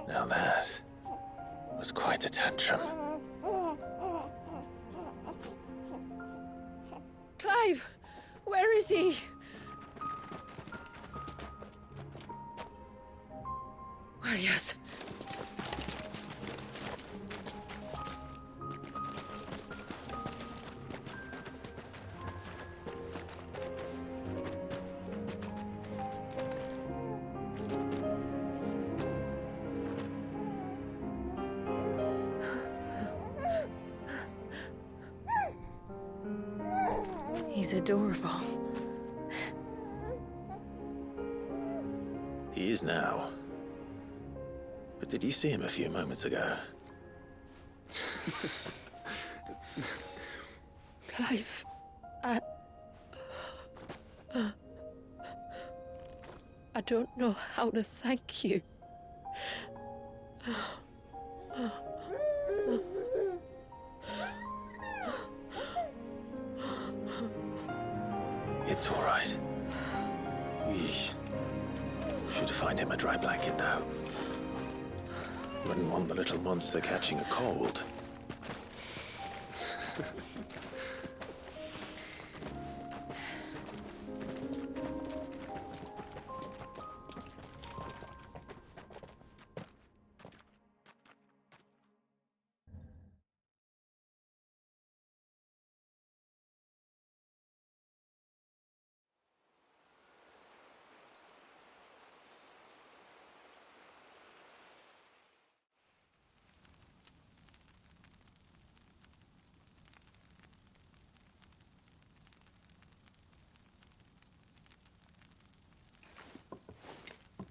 Now that was quite a tantrum. Clive! Where is he? Well, yes. He's adorable. He is now. But did you see him a few moments ago? Clive, I don't know how to thank you. It's all right. We should find him a dry blanket, though. Wouldn't want the little monster catching a cold.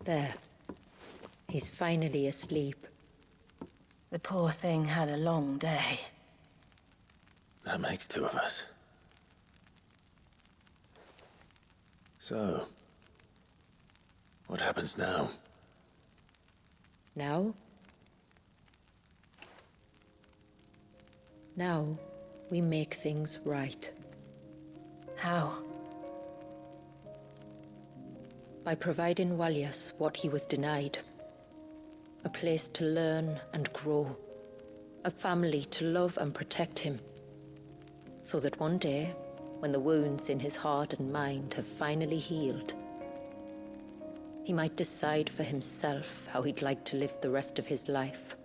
There. He's finally asleep. The poor thing had a long day. That makes two of us. So, what happens now? Now? Now, we make things right. How? By providing Walyas what he was denied. A place to learn and grow. A family to love and protect him. So that one day, when the wounds in his heart and mind have finally healed, he might decide for himself how he'd like to live the rest of his life.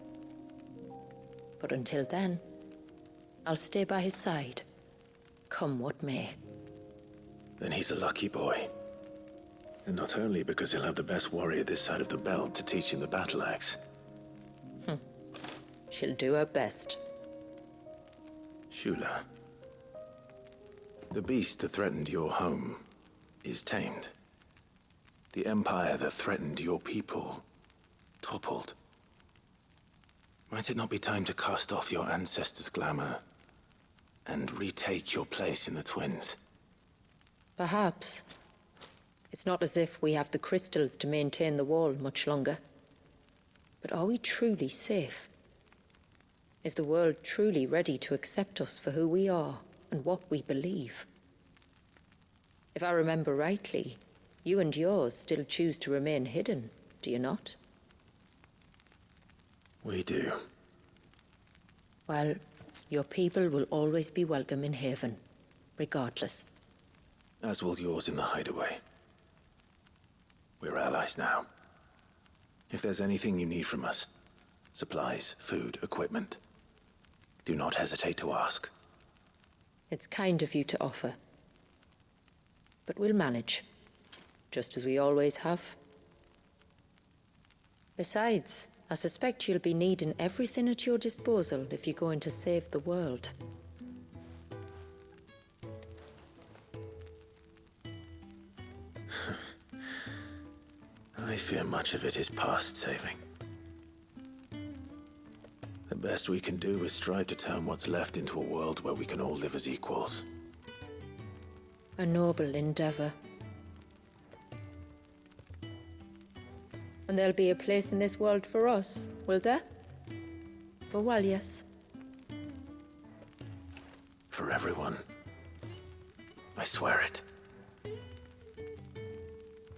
But until then, I'll stay by his side, come what may. Then he's a lucky boy. And not only because he'll have the best warrior this side of the belt to teach him the battle axe. She'll do her best. Shula. The beast that threatened your home is tamed. The empire that threatened your people toppled. Might it not be time to cast off your ancestors' glamour and retake your place in the Twins? Perhaps. It's not as if we have the crystals to maintain the wall much longer. But are we truly safe? Is the world truly ready to accept us for who we are and what we believe? If I remember rightly, you and yours still choose to remain hidden, do you not? We do. Well, your people will always be welcome in Haven, regardless. As will yours in the hideaway. We're allies now. If there's anything you need from us, supplies, food, equipment, do not hesitate to ask. It's kind of you to offer. But we'll manage, just as we always have. Besides, I suspect you'll be needing everything at your disposal if you're going to save the world. I fear much of it is past saving. The best we can do is strive to turn what's left into a world where we can all live as equals. A noble endeavor. And there'll be a place in this world for us, will there? For Walius. For everyone. I swear it.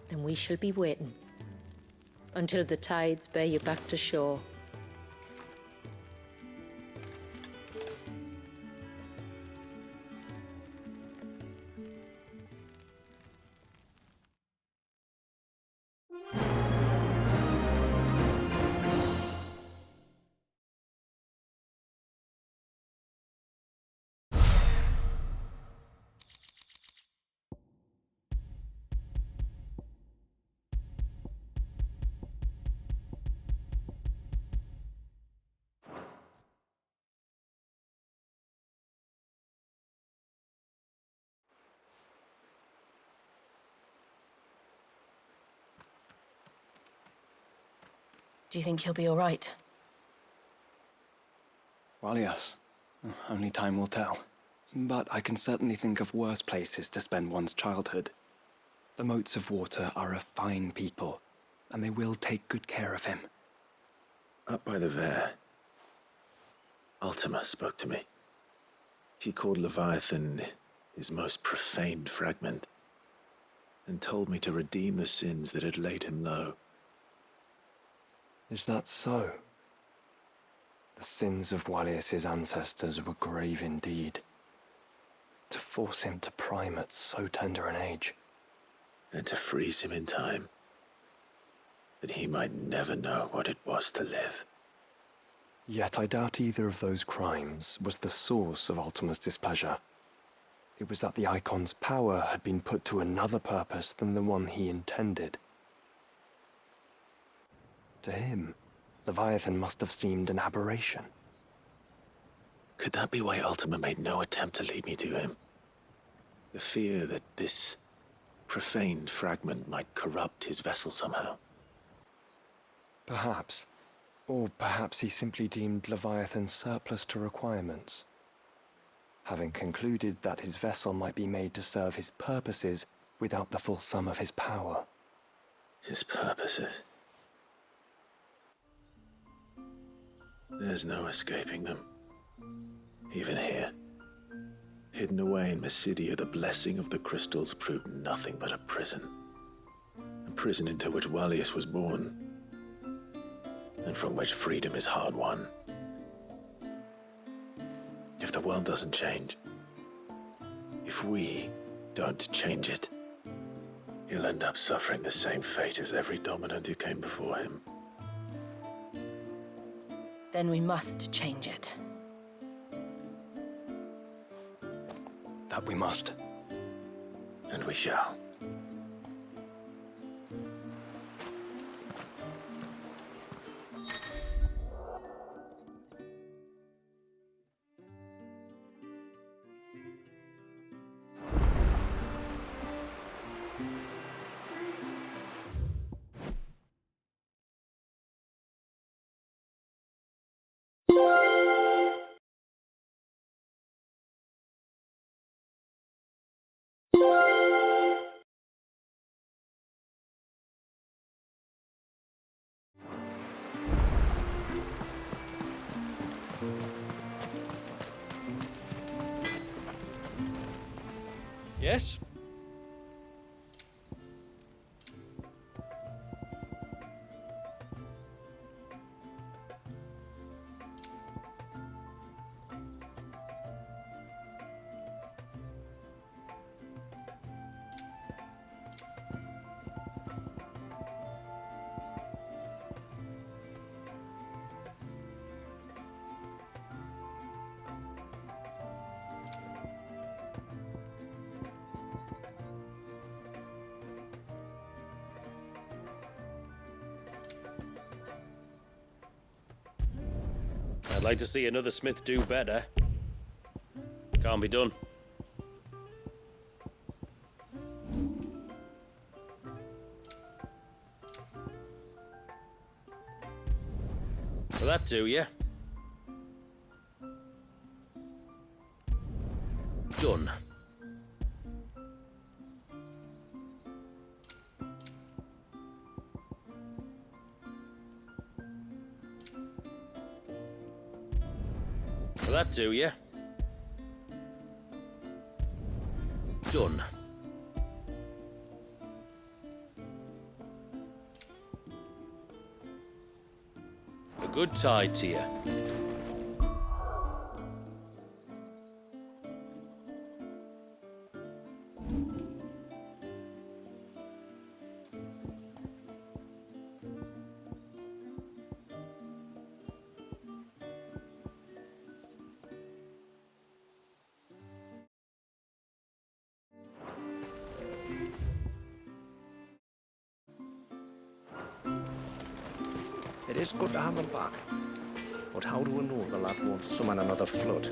Then we shall be waiting. Until the tides bear you back to shore. Do you think he'll be all right? Well, yes. Only time will tell. But I can certainly think of worse places to spend one's childhood. The Motes of Water are a fine people, and they will take good care of him. Up by the Ver, Ultima spoke to me. He called Leviathan his most profaned fragment, and told me to redeem the sins that had laid him low. Is that so? The sins of Walius's ancestors were grave indeed. To force him to prime at so tender an age. And to freeze him in time, that he might never know what it was to live. Yet I doubt either of those crimes was the source of Ultima's displeasure. It was that the Eikon's power had been put to another purpose than the one he intended. To him, Leviathan must have seemed an aberration. Could that be why Ultima made no attempt to lead me to him? The fear that this profaned fragment might corrupt his vessel somehow. Perhaps. Or perhaps he simply deemed Leviathan surplus to requirements. Having concluded that his vessel might be made to serve his purposes without the full sum of his power. His purposes. There's no escaping them. Even here. Hidden away in Mysidia, the blessing of the crystals proved nothing but a prison. A prison into which Walius was born, and from which freedom is hard won. If the world doesn't change, if we don't change it, he'll end up suffering the same fate as every dominant who came before him. Then we must change it. That we must. And we shall. Yes? I'd like to see another smith do better. Can't be done. Will that do, yeah? Done. that do you? Done. A good tide to you. It is good to have them back. But how do we know the lad won't summon another flood?